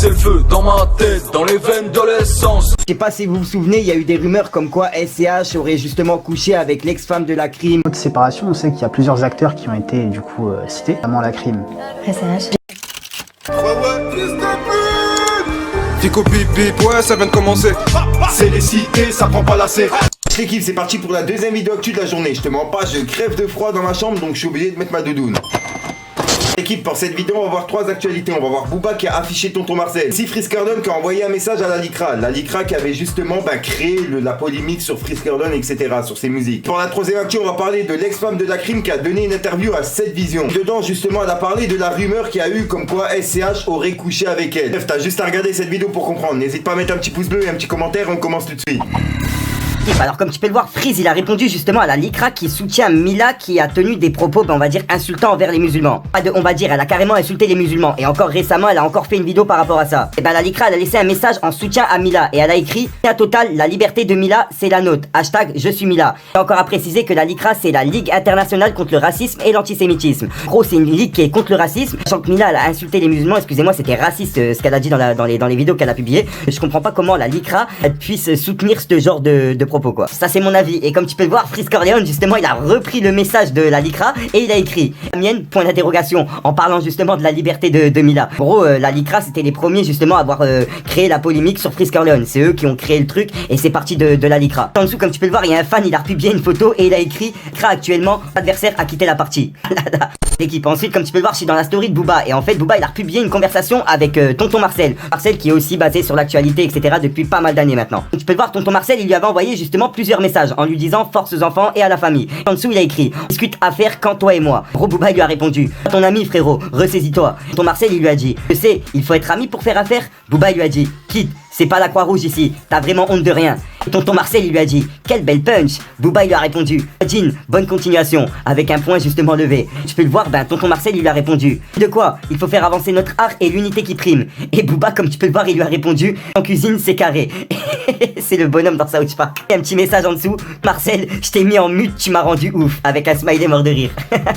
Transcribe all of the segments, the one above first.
C'est le feu dans ma tête, dans les veines de l'essence. Je sais pas si vous vous souvenez, il y a eu des rumeurs comme quoi SCH aurait justement couché avec l'ex-femme de la crime. Autre séparation, on sait qu'il y a plusieurs acteurs qui ont été du coup cités, notamment la crime. SCH. Fico bip bip, ouais ça vient de commencer. C'est les cités, ça prend pas la C. L'équipe, c'est parti pour la deuxième vidéo actu de la journée. Je te mens pas, je crève de froid dans ma chambre, donc je suis obligé de mettre ma doudoune. L'équipe, pour cette vidéo, on va voir trois actualités. On va voir Booba qui a affiché Tonton Marcel. Si Friskerdon qui a envoyé un message à la Lycra. La Lycra qui avait justement créé la polémique sur Friskerdon, etc. sur ses musiques. Pour la troisième actu, on va parler de l'ex-femme de la crime qui a donné une interview à 7 Vision. Dedans, justement, elle a parlé de la rumeur qu'il y a eu comme quoi SCH aurait couché avec elle. Bref, t'as juste à regarder cette vidéo pour comprendre. N'hésite pas à mettre un petit pouce bleu et un petit commentaire, on commence tout de suite. Alors comme tu peux le voir, Freeze il a répondu justement à la Lycra qui soutient Mila qui a tenu des propos on va dire insultants envers les musulmans. On va dire elle a carrément insulté les musulmans et encore récemment elle a encore fait une vidéo par rapport à ça. Et la Lycra elle a laissé un message en soutien à Mila et elle a écrit à total la liberté de Mila c'est la nôtre. Hashtag je suis Mila. Et encore à préciser que la Lycra c'est la Ligue internationale contre le racisme et l'antisémitisme. En gros c'est une ligue qui est contre le racisme. Sachant que Mila elle a insulté les musulmans, excusez-moi c'était raciste ce qu'elle a dit dans les vidéos qu'elle a publiées. Je comprends pas comment la Lycra puisse soutenir ce genre de propos quoi. Ça c'est mon avis. Et comme tu peux le voir, Friskerdon justement il a repris le message de la Lycra et il a écrit la mienne point d'interrogation en parlant justement de la liberté de Mila. En gros la Lycra c'était les premiers justement à avoir créé la polémique sur Friskerdon. C'est eux qui ont créé le truc et c'est parti de la Lycra. En dessous comme tu peux le voir il y a un fan, il a republié une photo et il a écrit Lycra actuellement adversaire a quitté la partie. L'équipe. Ensuite comme tu peux le voir je suis dans la story de Booba et en fait Booba il a republié une conversation avec Tonton Marcel. Marcel qui est aussi basé sur l'actualité etc depuis pas mal d'années maintenant. Donc, tu peux le voir Tonton Marcel il lui avait envoyé justement plusieurs messages en lui disant force aux enfants et à la famille. En dessous il a écrit discute affaire quand toi et moi. Gros Booba il lui a répondu ton ami frérot ressaisis-toi. Tonton Marcel il lui a dit je sais il faut être ami pour faire affaire. Booba il lui a dit quitte c'est pas la Croix-Rouge ici, t'as vraiment honte de rien. Et Tonton Marcel il lui a dit quelle belle punch. Booba il lui a répondu Jean, bonne continuation, avec un point justement levé. Tu peux le voir, Tonton Marcel il lui a répondu de quoi il faut faire avancer notre art et l'unité qui prime. Et Booba comme tu peux le voir il lui a répondu en cuisine c'est carré. C'est le bonhomme dans South Park. Et un petit message en dessous Marcel je t'ai mis en mute, tu m'as rendu ouf, avec un smiley mort de rire.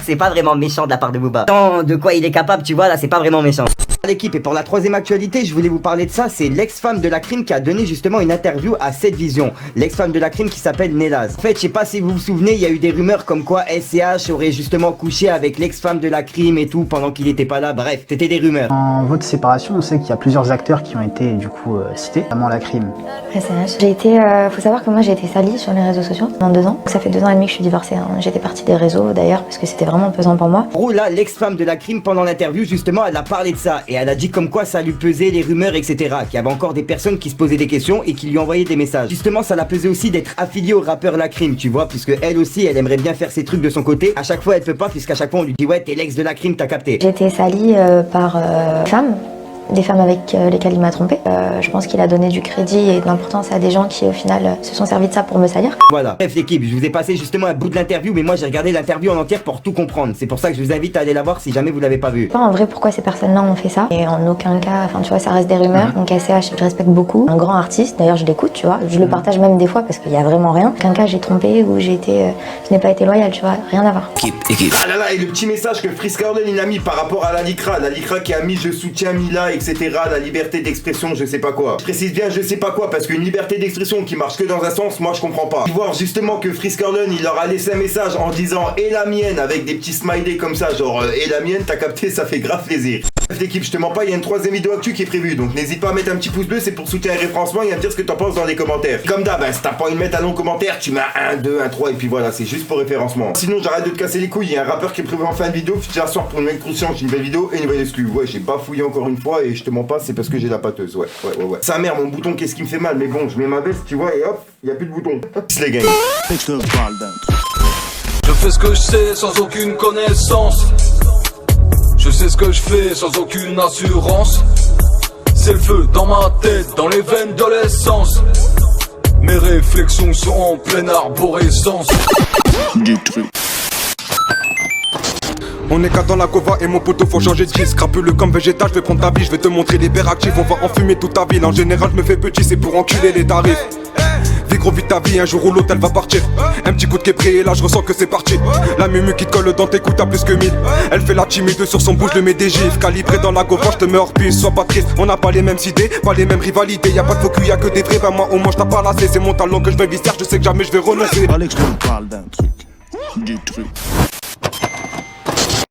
C'est pas vraiment méchant de la part de Booba. Tant de quoi il est capable tu vois là c'est pas vraiment méchant. L'équipe et pour la troisième actualité je voulais vous parler de ça, c'est l'ex-femme de la crime qui a donné justement une interview à 7 Vision. L'ex-femme de la crime qui s'appelle Nelaz. En fait je sais pas si vous vous souvenez il y a eu des rumeurs comme quoi SCH aurait justement couché avec l'ex-femme de la crime et tout pendant qu'il était pas là, bref c'était des rumeurs. En vote de séparation on sait qu'il y a plusieurs acteurs qui ont été du coup cités, notamment la crime. SCH. J'ai été, faut savoir que moi j'ai été salie sur les réseaux sociaux pendant 2 ans. Ça fait 2 ans et demi que je suis divorcée. J'étais partie des réseaux d'ailleurs parce que c'était vraiment pesant pour moi. En gros là l'ex-femme de la crime pendant l'interview justement elle a parlé de ça et elle a dit comme quoi ça lui pesait les rumeurs etc. Qu'il y avait encore des personnes qui se posaient des questions et qui lui envoyaient des messages. Justement ça la pesait aussi d'être affiliée au rappeur La Crime tu vois, puisque elle aussi elle aimerait bien faire ses trucs de son côté. À chaque fois elle peut pas puisqu'à chaque fois on lui dit ouais t'es l'ex de La Crime t'as capté. J'ai été salie par des femmes avec lesquelles il m'a trompé. Je pense qu'il a donné du crédit et de l'importance à des gens qui au final se sont servis de ça pour me salir. Voilà. Bref l'équipe, je vous ai passé justement un bout de l'interview mais moi j'ai regardé l'interview en entière pour tout comprendre. C'est pour ça que je vous invite à aller la voir si jamais vous l'avez pas vue. Pas en vrai pourquoi ces personnes-là ont fait ça. Et en aucun cas, enfin tu vois ça reste des rumeurs. Donc SCH je respecte beaucoup. Un grand artiste, d'ailleurs je l'écoute tu vois. Je le partage même des fois parce qu'il y a vraiment rien. En aucun cas j'ai trompé ou je n'ai pas été loyale tu vois. Rien à voir. Ah là là et le petit message que Friskerdon il a mis par rapport à la Lycra. La Lycra qui a mis je soutiens Mila etc. La liberté d'expression, je sais pas quoi. Je précise bien je sais pas quoi parce qu'une liberté d'expression qui marche que dans un sens, moi je comprends pas. Voir justement que Friskerdon il leur a laissé un message en disant et la mienne avec des petits smileys comme ça genre et la mienne t'as capté ça fait grave plaisir. Bref l'équipe je te mens pas il y a une troisième vidéo actu qui est prévue donc n'hésite pas à mettre un petit pouce bleu c'est pour soutenir un référencement et à me dire ce que t'en penses dans les commentaires. Comme d'hab si t'as pas envie de mettre un long commentaire tu mets 1, 2, 1, 3 et puis voilà c'est juste pour référencement. Sinon j'arrête de te casser les couilles, il y a un rappeur qui est prévu en fin de vidéo, futur soir pour une nouvelle conscience, une nouvelle vidéo et une nouvelle excuse. Ouais j'ai bafouillé encore une fois et je te mens pas c'est parce que j'ai la pâteuse, ouais. Sa mère, mon bouton, qu'est-ce qui me fait mal, mais bon, je mets ma veste, tu vois, et hop, y a plus de bouton. Les gars. Je fais ce que je sais sans aucune connaissance. Je sais ce que je fais sans aucune assurance. C'est le feu dans ma tête, dans les veines de l'essence. Mes réflexions sont en pleine arborescence. On est qu'à dans la cova et mon poteau faut changer de disque. Crapule comme végétal, je vais prendre ta vie, je vais te montrer les verres actifs. On va enfumer toute ta ville, en général je me fais petit, c'est pour enculer les tarifs. Vis gros vite ta vie, un jour ou l'autre elle va partir. Un petit coup de képré et là je ressens que c'est parti. La mumu qui te colle dans tes coups t'as plus que 1000. Elle fait la timide sur son bouche de mes dégifs. Calibré dans la gauche, je te mets hors piste, sois pas triste. On n'a pas les mêmes idées, pas les mêmes rivalités. Y'a pas de faux cul, y'a que des vrais. Ben moi au moins je t'ai pas lassé. C'est mon talent que je vais visser, je sais que jamais je vais renoncer. Alex, je te parle d'un truc. Du truc.